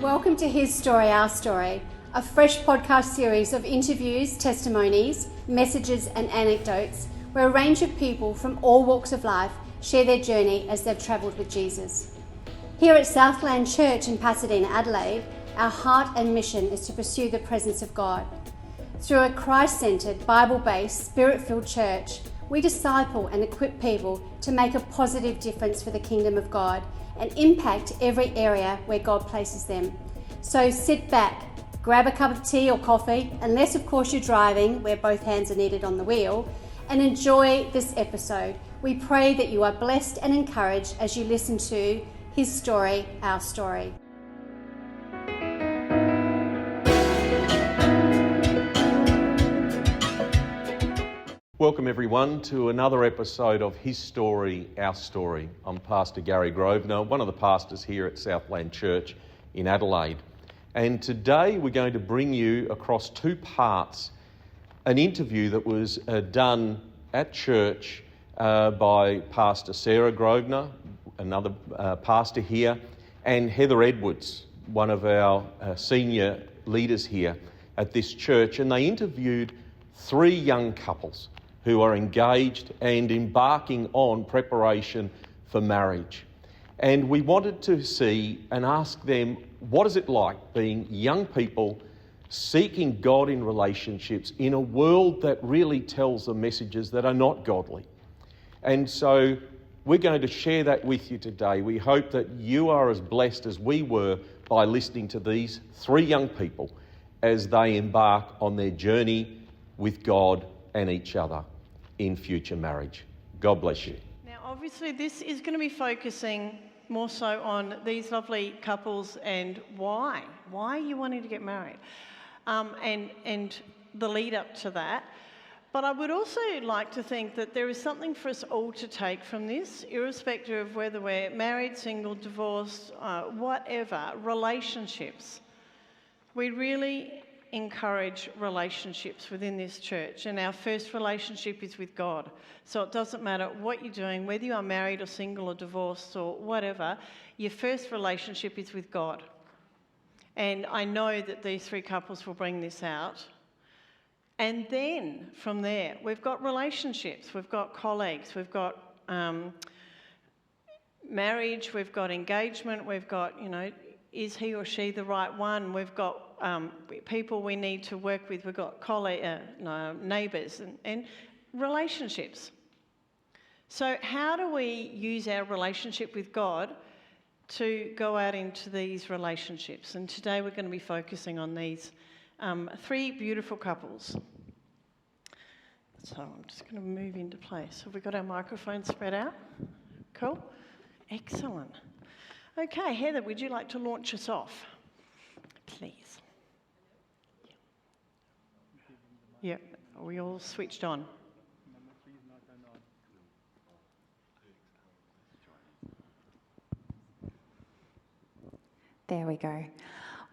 Welcome to His Story, Our Story, a fresh podcast series of interviews, testimonies, messages and anecdotes where a range of people from all walks of life share their journey as they've travelled with Jesus. Here at Southland Church in Pasadena, Adelaide, our heart and mission is to pursue the presence of God. Through a Christ-centred, Bible-based, Spirit-filled church, we disciple and equip people to make a positive difference for the kingdom of God and impact every area where God places them. So sit back, grab a cup of tea or coffee, unless of course you're driving, where both hands are needed on the wheel, and enjoy this episode. We pray that you are blessed and encouraged as you listen to His Story, Our Story. Welcome everyone to another episode of His Story, Our Story. I'm Pastor Gary Grosvenor, one of the pastors here at Southland Church in Adelaide. And today we're going to bring you across two parts an interview that was done at church by Pastor Sarah Grosvenor, another pastor here, and Heather Edwards, one of our senior leaders here at this church. And they interviewed three young couples who are engaged and embarking on preparation for marriage. And we wanted to see and ask them, what is it like being young people seeking God in relationships in a world that really tells them messages that are not godly? And so we're going to share that with you today. We hope that you are as blessed as we were by listening to these three young people as they embark on their journey with God and each other in future marriage. God bless you. Now, obviously, this is going to be focusing more so on these lovely couples and why are you wanting to get married, and the lead up to that. But I would also like to think that there is something for us all to take from this, irrespective of whether we're married, single, divorced, whatever, relationships. We really encourage relationships within this church, and our first relationship is with God. So it doesn't matter what you're doing, whether you are married or single or divorced or whatever, your first relationship is with God. And I know that these three couples will bring this out. And then from there, we've got relationships, we've got colleagues, we've got marriage, we've got engagement, we've got, is he or she the right one? We've got people we need to work with. We've got neighbours and relationships. So how do we use our relationship with God to go out into these relationships? And today we're going to be focusing on these three beautiful couples. So I'm just going to move into place. Have we got our microphones spread out? Cool. Excellent. Okay, Heather, would you like to launch us off, please? Yep, are we all switched on? There we go.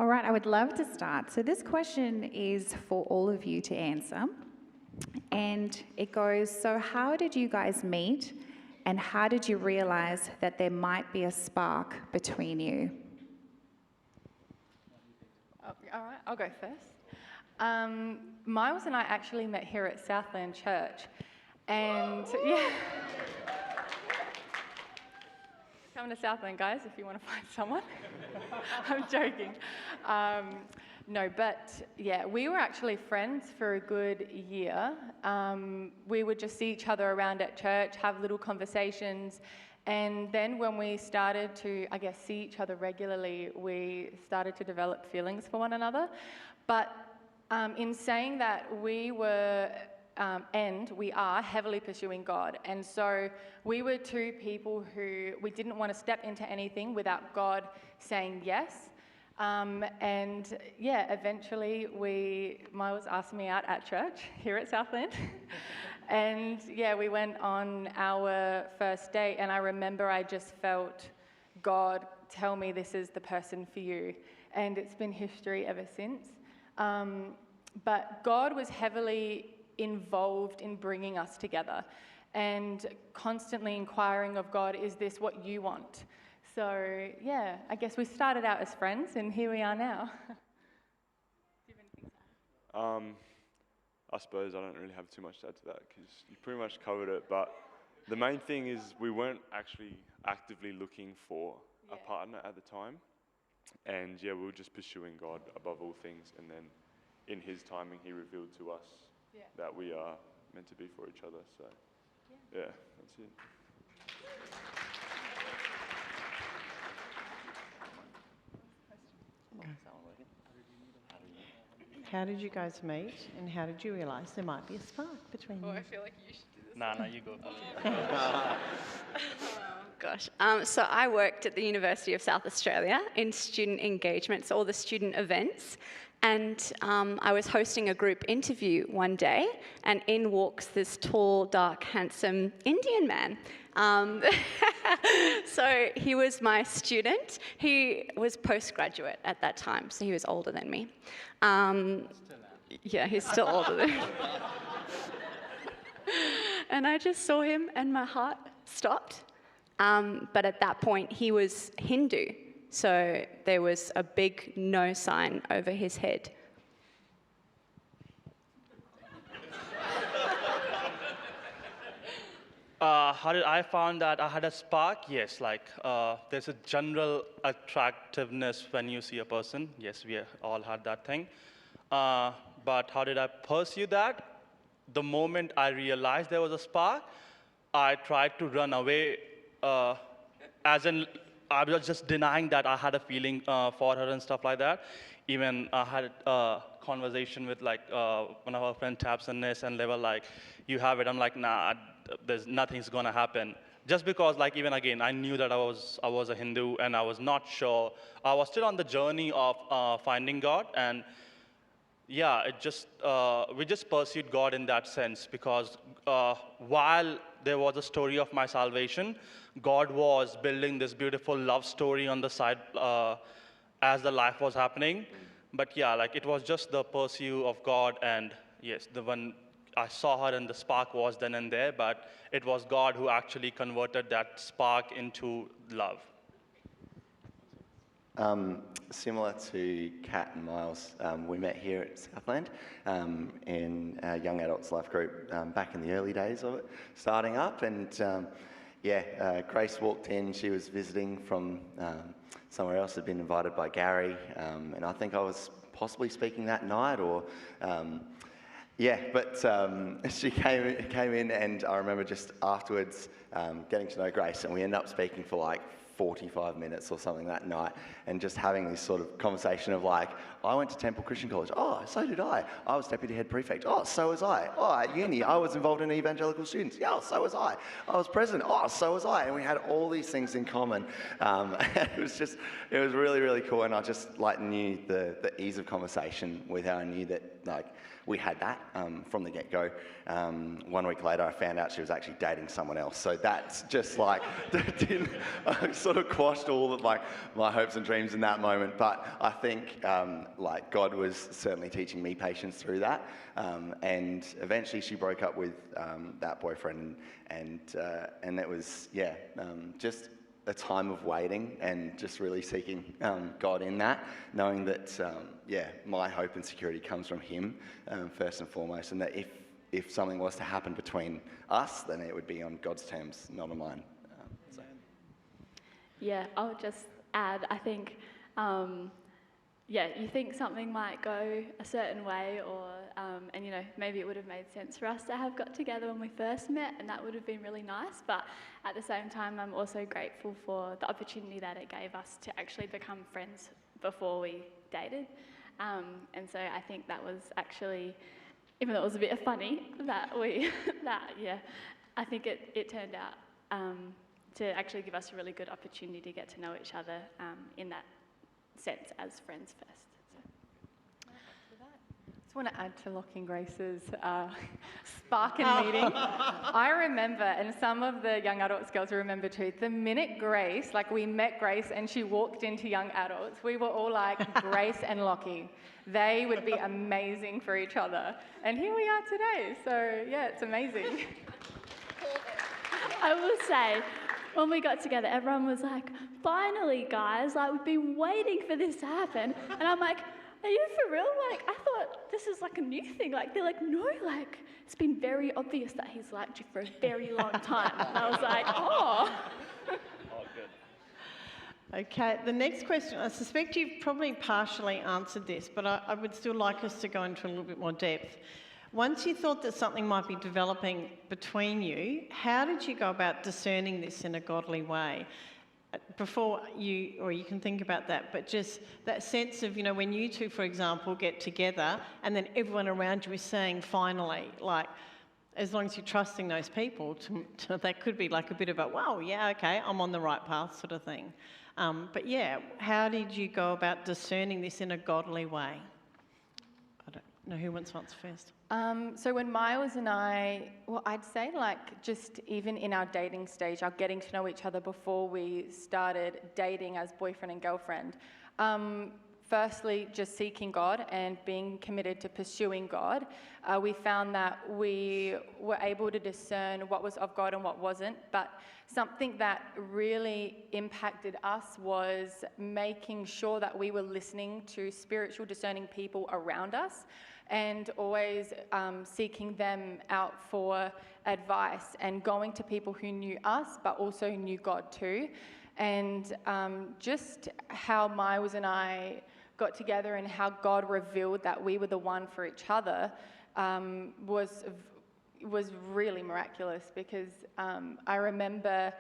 All right, I would love to start. So this question is for all of you to answer. And it goes, so how did you guys meet? And how did you realise that there might be a spark between you? All right, I'll go first. Miles and I actually met here at Southland Church. And yeah. Come to Southland, guys, if you want to find someone. I'm joking. No, but yeah, we were actually friends for a good year. We would just see each other around at church, have little conversations, and then when we started to, see each other regularly, we started to develop feelings for one another. But in saying that, we were and we are heavily pursuing God. And so we were two people who we didn't want to step into anything without saying yes. And yeah, eventually Miles asked me out at church here at Southland. And yeah, we went on our first date, and I remember I just felt God tell me this is the person for you. And it's been history ever since. but God was heavily involved in bringing us together and constantly inquiring of God, is this what you want? So yeah, I guess we started out as friends and here we are now. Do you have anything to add? I suppose I don't really have too much to add to that because you pretty much covered it, but the main thing is we weren't actually actively looking for a partner at the time, and yeah, we were just pursuing God above all things, and then in His timing He revealed to us that we are meant to be for each other, so yeah, that's it. How did you guys meet, and how did you realise there might be a spark between you? I feel like you should do this. Nah, you go. Gosh. So I worked at the University of South Australia in student engagement, so all the student events. And I was hosting a group interview one day, and in walks this tall, dark, handsome Indian man. So he was my student. He was postgraduate at that time, so he was older than me. Yeah, he's still older than me. And I just saw him and my heart stopped. But at that point, he was Hindu. So there was a big no sign over his head. How did I found that I had a spark? Yes, there's a general attractiveness when you see a person. Yes, we all had that thing. But how did I pursue that? The moment I realized there was a spark, I tried to run away, as in I was just denying that I had a feeling for her and stuff like that. Even I had a conversation with one of our friends, Tabs and Ness, and they were like, "You have it." I'm like, "Nah, nothing's gonna happen." Just because, even again, I knew that I was a Hindu and I was not sure. I was still on the journey of finding God, and yeah, we just pursued God in that sense because while there was a story of my salvation, God was building this beautiful love story on the side as the life was happening. But yeah, it was just the pursuit of God, and yes, the one I saw her and the spark was then and there, but it was God who actually converted that spark into love. Similar to Kat and Miles, we met here at Southland in our young adults life group back in the early days of it, starting up. And Grace walked in. She was visiting from somewhere else, had been invited by Gary, and I think I was possibly speaking that night, or she came in, and I remember just afterwards getting to know Grace, and we ended up speaking for 45 minutes or something that night, and just having this sort of conversation of I went to Temple Christian College. Oh, so did I. I was deputy head prefect. Oh, so was I. Oh, at uni, I was involved in evangelical students. Yeah, so was I. I was president. Oh, so was I. And we had all these things in common. It was really, really cool. And I just knew the ease of conversation with her. I knew that we had that from the get-go. 1 week later, I found out she was actually dating someone else. So that's just sort of quashed all of my hopes and dreams in that moment. But I think God was certainly teaching me patience through that. And eventually she broke up with that boyfriend, and it was just a time of waiting and just really seeking God in that, knowing that my hope and security comes from Him first and foremost, and that if something was to happen between us, then it would be on God's terms, not on mine. Yeah, I'll just add, I think, you think something might go a certain way, or, maybe it would have made sense for us to have got together when we first met, and that would have been really nice. But at the same time, I'm also grateful for the opportunity that it gave us to actually become friends before we dated. And so I think that was actually, even though it was a bit funny, I think it turned out to actually give us a really good opportunity to get to know each other in that sense as friends first. I just want to add to Lockie and Grace's spark in meeting. I remember, and some of the young adults girls remember too, the minute Grace, like we met Grace and she walked into young adults, we were all like, Grace and Lockie, they would be amazing for each other. And here we are today. So yeah, it's amazing. I will say, when we got together, everyone was like, finally, guys, like, we've been waiting for this to happen. And I'm like, are you for real? Like, I thought this is like a new thing. Like, they're like, no, like, it's been very obvious that he's liked you for a very long time. And I was like, oh. Oh, good. Okay, the next question, I suspect you've probably partially answered this, but I would still like us to go into a little bit more depth. Once you thought that something might be developing between you, how did you go about discerning this in a godly way? Before you, or you can think about that, but just that sense of, you know, when you two, for example, get together and then everyone around you is saying, finally, like, as long as you're trusting those people, that could be like a bit of a, wow, yeah, okay, I'm on the right path sort of thing. But yeah, how did you go about discerning this in a godly way? I don't know who wants to answer first. So when Miles and I, well, I'd say like just even in our dating stage, our getting to know each other before we started dating as boyfriend and girlfriend, firstly, just seeking God and being committed to pursuing God, we found that we were able to discern what was of God and what wasn't. But something that really impacted us was making sure that we were listening to spiritual discerning people around us and always seeking them out for advice and going to people who knew us but also knew God too. And just how Miles and I got together and how God revealed that we were the one for each other was really miraculous, because I remember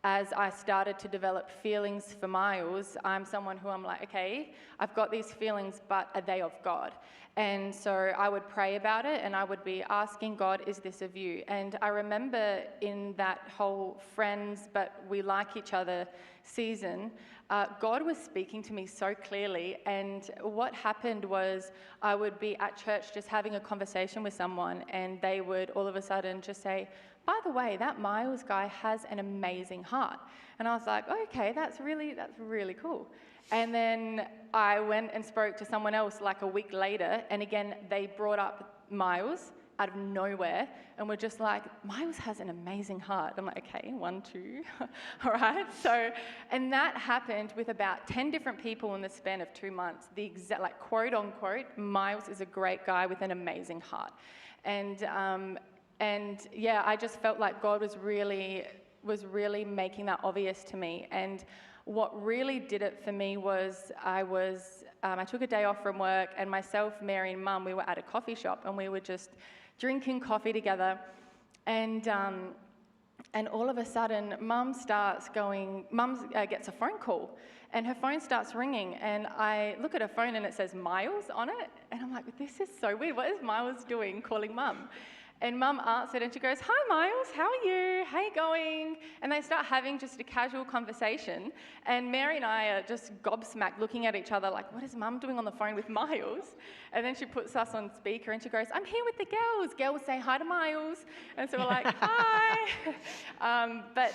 as I started to develop feelings for Miles, I'm someone who I'm like, okay, I've got these feelings, but are they of God? And so I would pray about it and I would be asking God, is this of you? And I remember in that whole friends, but we like each other season, God was speaking to me so clearly. And what happened was I would be at church just having a conversation with someone and they would all of a sudden just say, by the way, that Miles guy has an amazing heart. And I was like, okay, that's really cool. And then I went and spoke to someone else like a week later, and again, they brought up Miles out of nowhere, and we're just like, Miles has an amazing heart. I'm like, okay, 1, 2, all right. So, and that happened with about 10 different people in the span of 2 months. The exact, like, quote unquote, Miles is a great guy with an amazing heart. And yeah, I just felt like God was really making that obvious to me. And what really did it for me was I took a day off from work, and myself, Mary, and Mum, we were at a coffee shop, and we were just drinking coffee together. And all of a sudden, Mum gets a phone call, and her phone starts ringing, and I look at her phone, and it says Miles on it, and I'm like, this is so weird. What is Miles doing calling Mum? And Mum answered and she goes, hi Miles, how are you? How you going? And they start having just a casual conversation. And Mary and I are just gobsmacked looking at each other like, what is Mum doing on the phone with Miles? And then she puts us on speaker and she goes, I'm here with the girls. Girls say hi to Miles. And so we're like, hi. But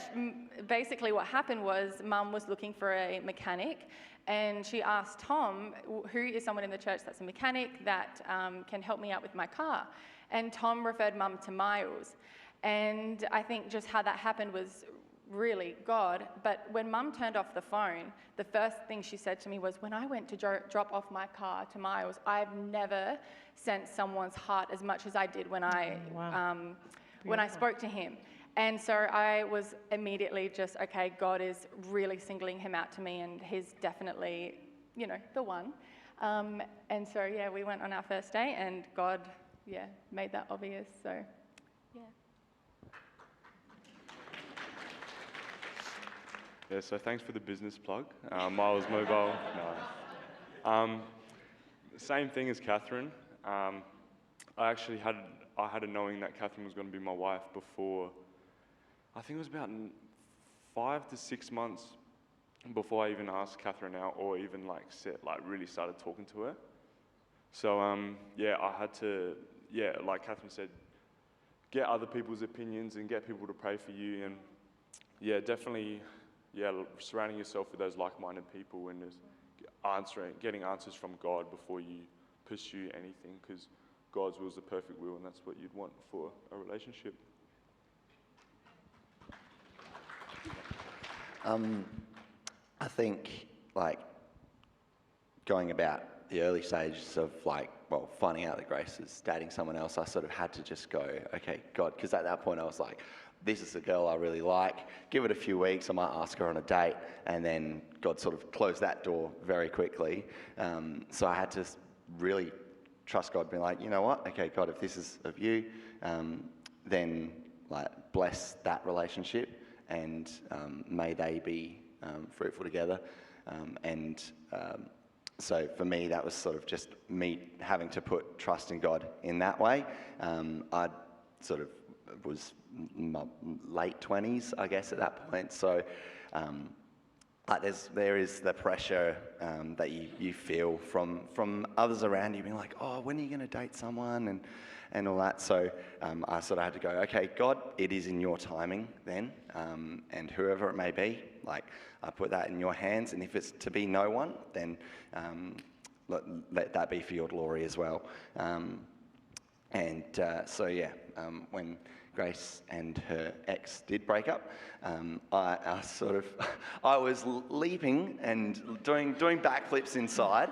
basically what happened was Mum was looking for a mechanic, and she asked Tom, who is someone in the church that's a mechanic that can help me out with my car. And Tom referred Mum to Miles. And I think just how that happened was really God. But when Mum turned off the phone, the first thing she said to me was, when I went to drop off my car to Miles, I've never sensed someone's heart as much as I did when I spoke to him. And so I was immediately just, okay, God is really singling him out to me, and he's definitely, you know, the one. And so, yeah, we went on our first date, and God, yeah, made that obvious, so, yeah. Yeah, so thanks for the business plug. Miles Mobile, no. Same thing as Catherine. I had a knowing that Catherine was going to be my wife before, I think it was about 5 to 6 months before I even asked Catherine out or even really started talking to her. So yeah, I had to, like Catherine said, get other people's opinions and get people to pray for you. And yeah, definitely, surrounding yourself with those like-minded people and just getting answers from God before you pursue anything, because God's will is the perfect will, and that's what you'd want for a relationship. I think, like, going about the early stages of, finding out that Grace is dating someone else, I sort of had to just go, okay, God, because at that point I was like, this is the girl I really like. Give it a few weeks, I might ask her on a date, and then God sort of closed that door very quickly. So I had to really trust God, being like, you know what? Okay, God, if this is of you, then bless that relationship, and may they be fruitful together. So for me, that was sort of just me having to put trust in God in that way. I sort of was my late 20s, I guess, at that point. So there is the pressure that you feel from others around you being like, oh, when are you going to date someone and all that. So I sort of had to go, okay, God, it is in your timing then, and whoever it may be, I put that in your hands, and if it's to be no one, then let that be for your glory as well. When Grace and her ex did break up, I was leaping and doing backflips inside,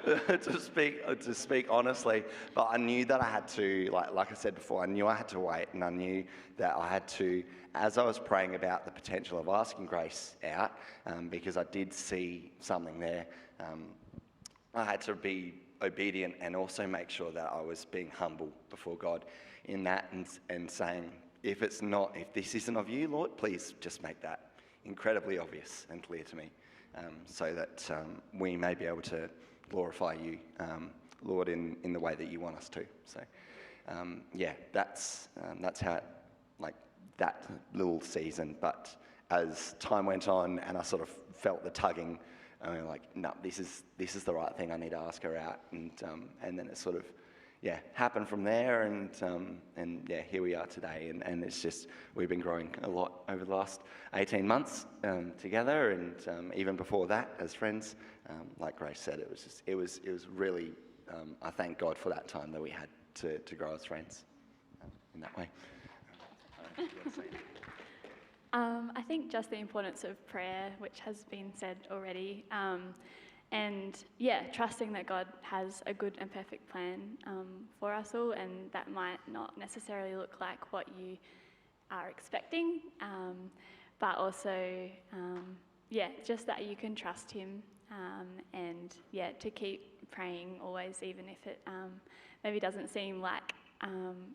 to speak honestly. But I knew that I had to, like I said before, I knew I had to wait, and I knew that I had to, as I was praying about the potential of asking Grace out, because I did see something there. I had to be obedient and also make sure that I was being humble before God in that, and saying, if this isn't of you, Lord, please just make that incredibly obvious and clear to me, so that we may be able to glorify you, Lord, in the way that you want us to. So, that's how, that little season. But as time went on and I sort of felt the tugging, I mean, no, this is the right thing. I need to ask her out, and then it sort of, happened from there, and here we are today, and it's just, we've been growing a lot over the last 18 months together, and even before that as friends. Like Grace said, it was really, I thank God for that time that we had to grow as friends in that way. I think just the importance of prayer, which has been said already, and trusting that God has a good and perfect plan for us all, and that might not necessarily look like what you are expecting, but also, just that you can trust Him, and to keep praying always, even if it maybe doesn't seem like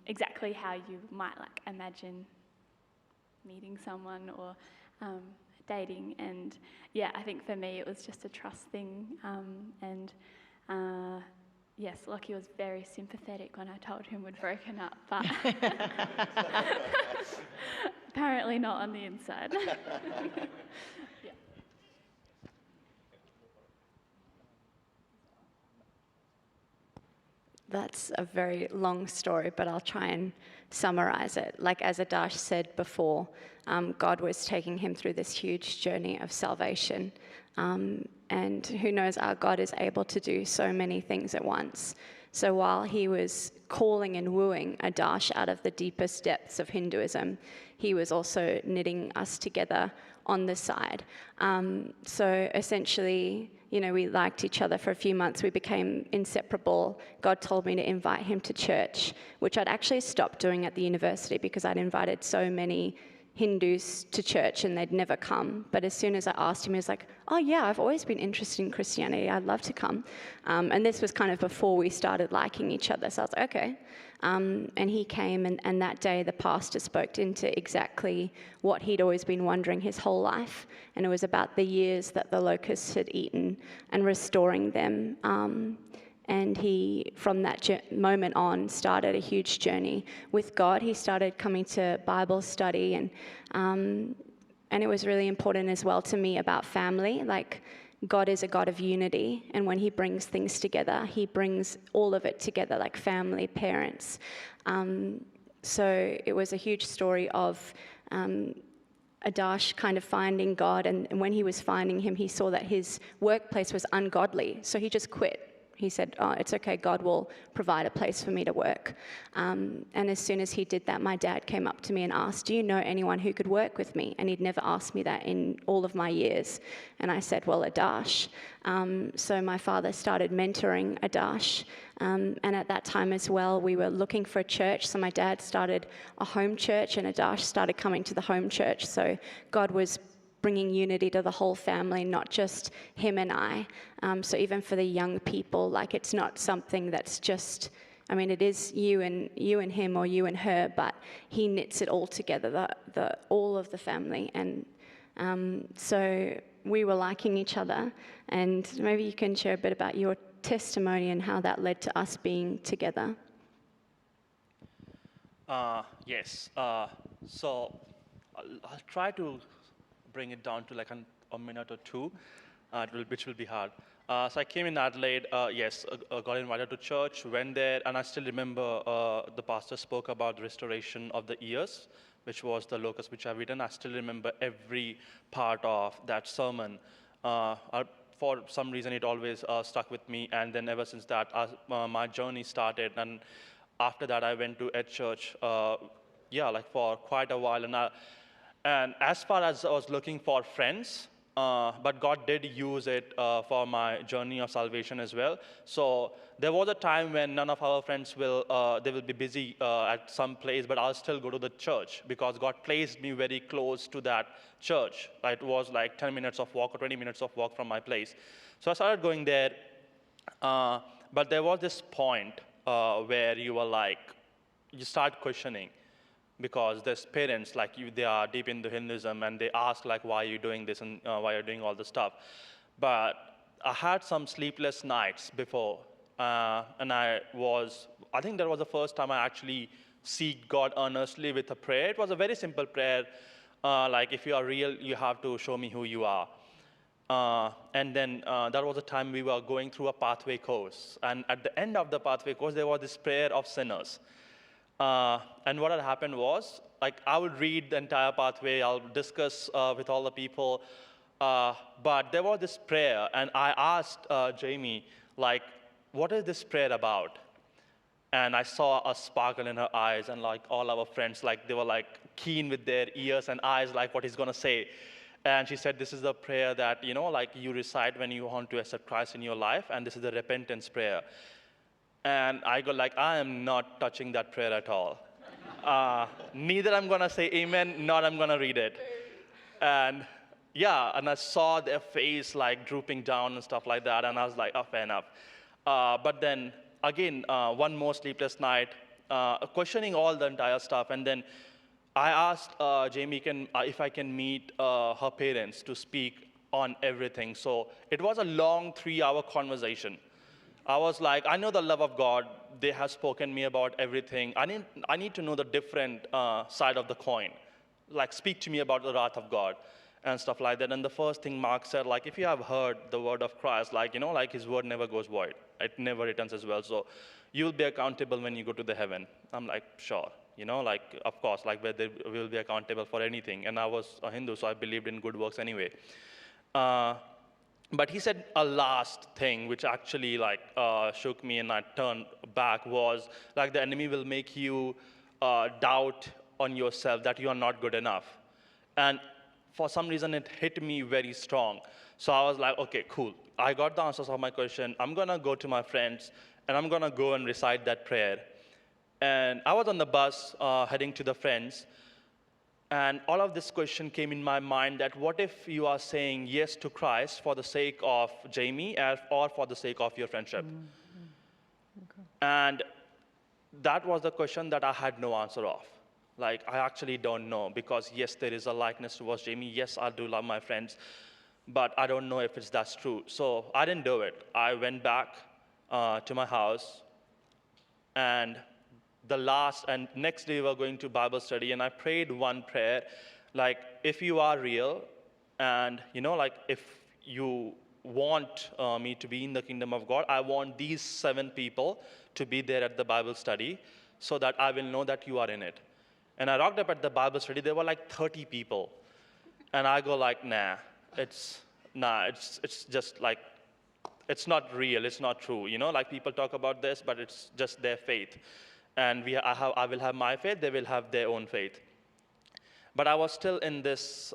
exactly how you might imagine meeting someone or dating. And I think for me it was just a trust thing, yes, Lockie was very sympathetic when I told him we'd broken up, but apparently not on the inside. That's a very long story, but I'll try and summarize it. As Adash said before, God was taking him through this huge journey of salvation. And who knows, our God is able to do so many things at once. So while he was calling and wooing Adash out of the deepest depths of Hinduism, he was also knitting us together on the side. So essentially, we liked each other for a few months. We became inseparable. God told me to invite him to church, which I'd actually stopped doing at the university because I'd invited so many Hindus to church and they'd never come. But as soon as I asked him, he was like, oh yeah, I've always been interested in Christianity. I'd love to come. And this was kind of before we started liking each other. So I was like, okay. And he came, and that day the pastor spoke into exactly what he'd always been wondering his whole life. And it was about the years that the locusts had eaten and restoring them. And he, from that moment on, started a huge journey with God. He started coming to Bible study, and it was really important as well to me about family. God is a God of unity, and when he brings things together, he brings all of it together, like family, parents, So it was a huge story of Adash kind of finding God, and when he was finding him, he saw that his workplace was ungodly, so he just quit. He said, oh, it's okay, God will provide a place for me to work. And as soon as he did that, my dad came up to me and asked, do you know anyone who could work with me? And he'd never asked me that in all of my years. And I said, well, Adash. So my father started mentoring Adash. And at that time as well, we were looking for a church. So my dad started a home church, and Adash started coming to the home church. So God was bringing unity to the whole family, not just him and I. So even for the young people, like, it's not something that's just, I mean, it is you and him or you and her, but he knits it all together, all of the family. And so we were liking each other. And maybe you can share a bit about your testimony and how that led to us being together. Yes. So I'll try to bring it down to like a minute or two, which will be hard. So I came in Adelaide, got invited to church, went there, and I still remember the pastor spoke about the restoration of the ears, which was the locus which I've written. I still remember every part of that sermon. For some reason, it always stuck with me, and then ever since that, my journey started. And after that, I went to Ed Church, for quite a while. And as far as I was looking for friends, but God did use it for my journey of salvation as well. So there was a time when none of our friends will be busy at some place, but I'll still go to the church because God placed me very close to that church. It was like 10 minutes of walk or 20 minutes of walk from my place. So I started going there, but there was this point where you start questioning. Because there's parents, they are deep into Hinduism, and they ask, why are you doing this and why are you doing all this stuff? But I had some sleepless nights before, and I think that was the first time I actually seek God earnestly with a prayer. It was a very simple prayer, if you are real, you have to show me who you are. And then that was the time we were going through a pathway course. And at the end of the pathway course, there was this prayer of sinners. And what had happened was, I would read the entire pathway, I'll discuss with all the people, but there was this prayer, and I asked Jamie, what is this prayer about? And I saw a sparkle in her eyes, and all our friends, they were keen with their ears and eyes, what he's gonna say. And she said, this is the prayer that, you recite when you want to accept Christ in your life, and this is the repentance prayer. And I go I am not touching that prayer at all. Neither I'm going to say amen, nor I'm going to read it. And I saw their face drooping down and stuff like that, and I was oh, fair enough. But then, again, one more sleepless night, questioning all the entire stuff, and then I asked Jamie if I can meet her parents to speak on everything. So it was a long 3-hour conversation. I was I know the love of God. They have spoken me about everything. I need to know the different side of the coin. Speak to me about the wrath of God and stuff like that. And the first thing Mark said, if you have heard the word of Christ, his word never goes void. It never returns as well. So you'll be accountable when you go to the heaven. I'm sure. Of course, where they will be accountable for anything. And I was a Hindu, so I believed in good works anyway. But he said a last thing, which actually shook me, and I turned back, was the enemy will make you doubt on yourself that you are not good enough. And for some reason, it hit me very strong. So I was okay, cool. I got the answers of my question. I'm going to go to my friends, and I'm going to go and recite that prayer. And I was on the bus heading to the friends. And all of this question came in my mind that what if you are saying yes to Christ for the sake of Jamie or for the sake of your friendship? Mm-hmm. Okay. And that was the question that I had no answer of. I actually don't know, because yes, there is a likeness towards Jamie. Yes, I do love my friends, but I don't know if that's true. So I didn't do it. I went back to my house, and the next day we were going to Bible study, and I prayed one prayer, if you are real, and if you want me to be in the kingdom of God, I want these 7 people to be there at the Bible study. so that I will know that you are in it. And I rocked up at the Bible study. There were like 30 people. And I go like, it's just like, it's not real, it's not true. You know, like people talk about this, but it's just their faith. And I will have my faith, they will have their own faith. But I was still in this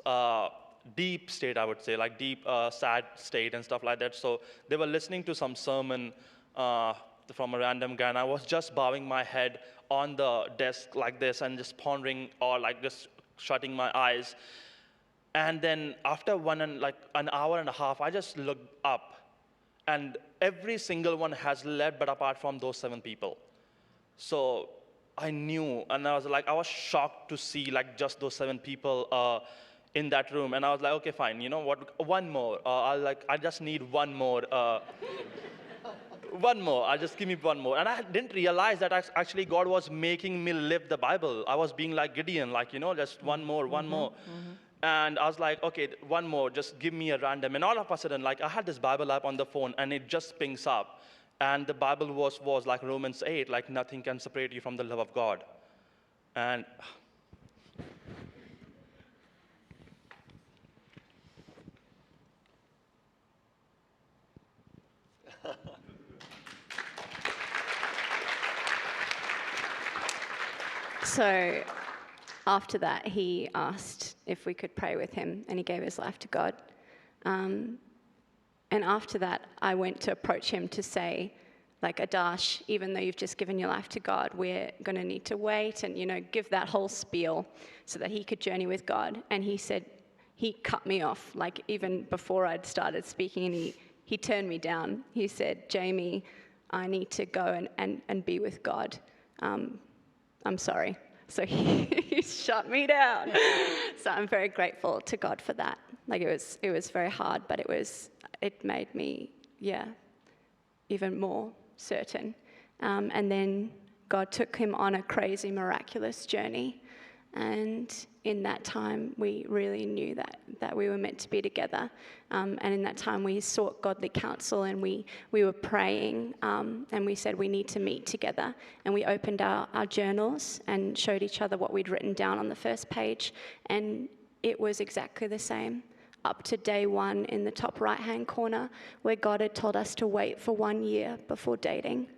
deep state, I would say, like deep, sad state and stuff like that. So they were listening to some sermon from a random guy, and I was just bowing my head on the desk like this and just pondering, or like just shutting my eyes. And then after an hour and a half, I just looked up, and every single one has left, but apart from those 7 people. So I knew, and I was shocked to see like just those 7 people in that room. And I was like, okay, fine, you know what, one more. I just need one more. One more, just give me one more. And I didn't realize that actually God was making me live the Bible. I was being like Gideon, like, you know, just one more, one more. And I was like, okay, one more, just give me a random. And all of a sudden, like, I had this Bible app on the phone, and it just pings up. And the Bible was like Romans 8, like nothing can separate you from the love of God. And So after that, he asked if we could pray with him, and he gave his life to God. And after that, I went to approach him to say, like, Adash, even though you've just given your life to God, we're going to need to wait and, you know, give that whole spiel so that he could journey with God. And he said, he cut me off, like even before I'd started speaking, and he turned me down. He said, Jamie, I need to go and be with God. I'm sorry. So he shut me down. So I'm very grateful to God for that. Like it was very hard, but it made me, even more certain. And then God took him on a crazy, miraculous journey. And in that time, we really knew that we were meant to be together. And in that time, we sought godly counsel, and we were praying, and we said we need to meet together. And we opened our journals and showed each other what we'd written down on the first page. And it was exactly the same up to day 1 in the top right-hand corner, where God had told us to wait for 1 year before dating.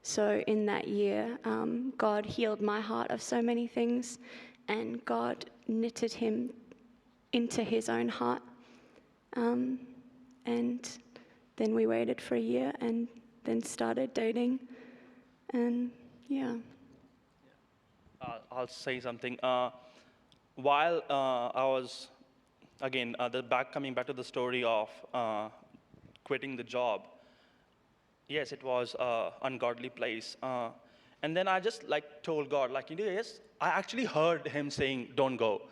So in that year, God healed my heart of so many things, and God knitted him into his own heart. And then we waited for a year and then started dating. And I'll say something. While I was, again, coming back to the story of quitting the job, yes, it was an ungodly place. And then I just told God, yes, I actually heard him saying, don't go.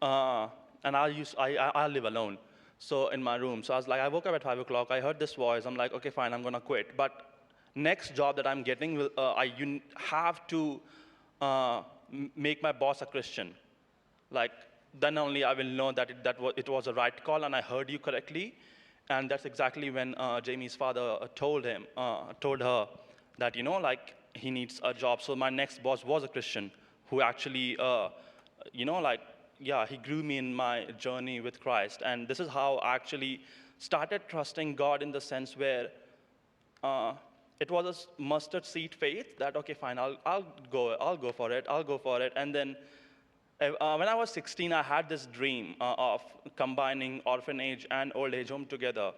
And I live alone, so in my room. So I woke up at 5 o'clock, I heard this voice, I'm like, okay, fine, I'm gonna quit. But next job that I'm getting, you have to make my boss a Christian. Then only I will know that it was a right call and I heard you correctly. And that's exactly when Jamie's father told her that, he needs a job. So my next boss was a Christian who actually, he grew me in my journey with Christ. And this is how I actually started trusting God, in the sense where it was a mustard seed faith that, okay, fine, I'll go for it. And then when I was 16, I had this dream of combining orphanage and old age home together,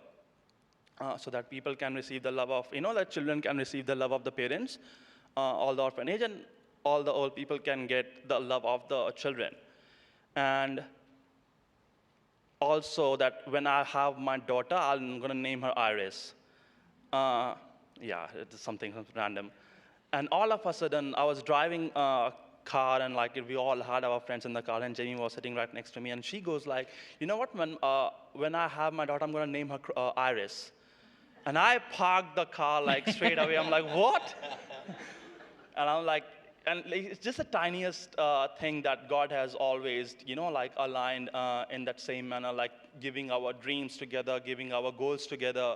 so that people can receive the love of, that children can receive the love of the parents, all the orphanage, and all the old people can get the love of the children. And also that when I have my daughter, I'm going to name her Iris. It's something random. And all of a sudden, I was driving car, and we all had our friends in the car, and Jamie was sitting right next to me, and she goes you know what, when I have my daughter, I'm going to name her Iris. And I parked the car straight away. I'm like, what? And I'm like, and it's just the tiniest thing that God has always, aligned in that same manner, giving our dreams together, giving our goals together,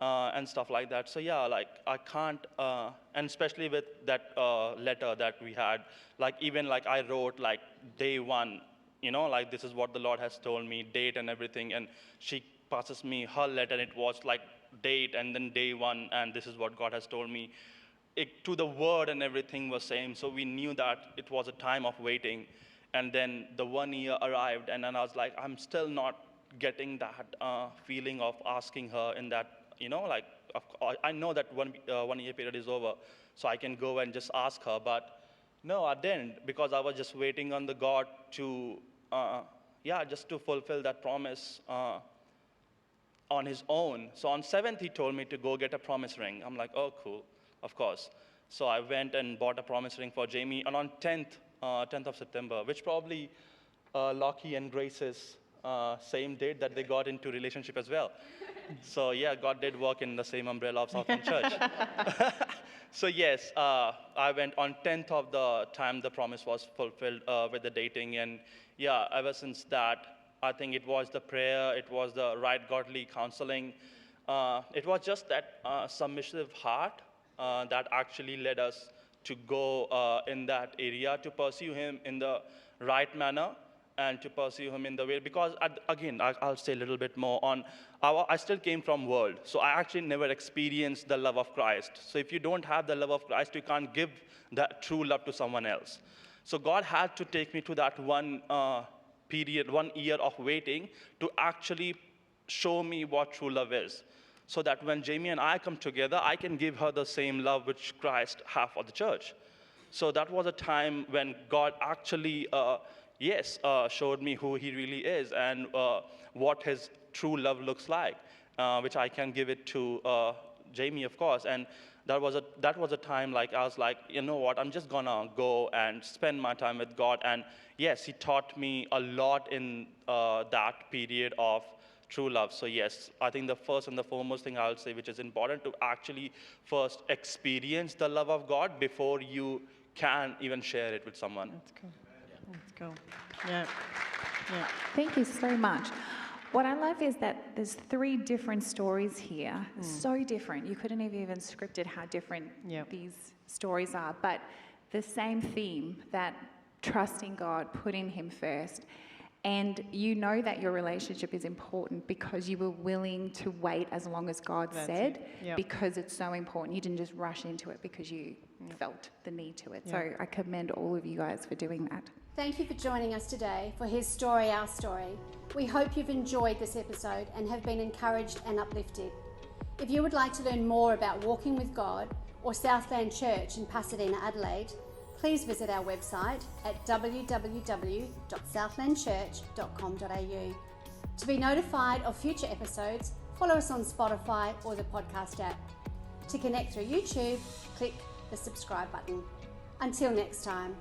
and stuff like that. So yeah, like I can't, and especially with that letter that we had, like even like I wrote like day one, you know, like this is what the Lord has told me, date and everything, and she passes me her letter, and it was like date and then day one, and this is what God has told me. To the word and everything was same, so we knew that it was a time of waiting. And then the 1 year arrived, and then I was like, I'm still not getting that feeling of asking her in that, you know, like, I know that 1 year period is over, so I can go and just ask her, but no, I didn't, because I was just waiting on the God to, just to fulfill that promise on his own. So on 7th, he told me to go get a promise ring. I'm like, oh, cool, of course. So I went and bought a promise ring for Jamie, and on 10th of September, which probably Lockie and Grace's same date that they got into relationship as well. So yeah, God did work in the same umbrella of Southland Church. So yes, I went on 10th of the time the promise was fulfilled with the dating, and yeah, ever since that, I think it was the prayer, it was the right godly counseling, it was just that submissive heart that actually led us to go in that area, to pursue him in the right manner, and to pursue him in the way, because again, I'll say a little bit more on, I still came from world, so I actually never experienced the love of Christ. So if you don't have the love of Christ, you can't give that true love to someone else. So God had to take me to that one period, 1 year of waiting, to actually show me what true love is, so that when Jamie and I come together, I can give her the same love which Christ has for the church. So that was a time when God actually, showed me who he really is, and what his true love looks like, which I can give it to Jamie, of course. And that was a time, like, I was like, you know what, I'm just gonna go and spend my time with God. And yes, he taught me a lot in that period of true love. So yes, I think the first and the foremost thing I'll say, which is important, to actually first experience the love of God before you can even share it with someone. That's cool. That's cool. Yeah. Yeah. Thank you so much. What I love is that there's 3 different stories here, so different. You couldn't have even scripted how different these stories are, but the same theme, that trusting God, putting him first. And you know that your relationship is important because you were willing to wait as long as God said, because it's so important. You didn't just rush into it because you felt the need to it. So I commend all of you guys for doing that. Thank you for joining us today for His Story, Our Story. We hope you've enjoyed this episode and have been encouraged and uplifted. If you would like to learn more about walking with God or Southland Church in Pasadena, Adelaide, please visit our website at www.southlandchurch.com.au. To be notified of future episodes, follow us on Spotify or the podcast app. To connect through YouTube, click the subscribe button. Until next time.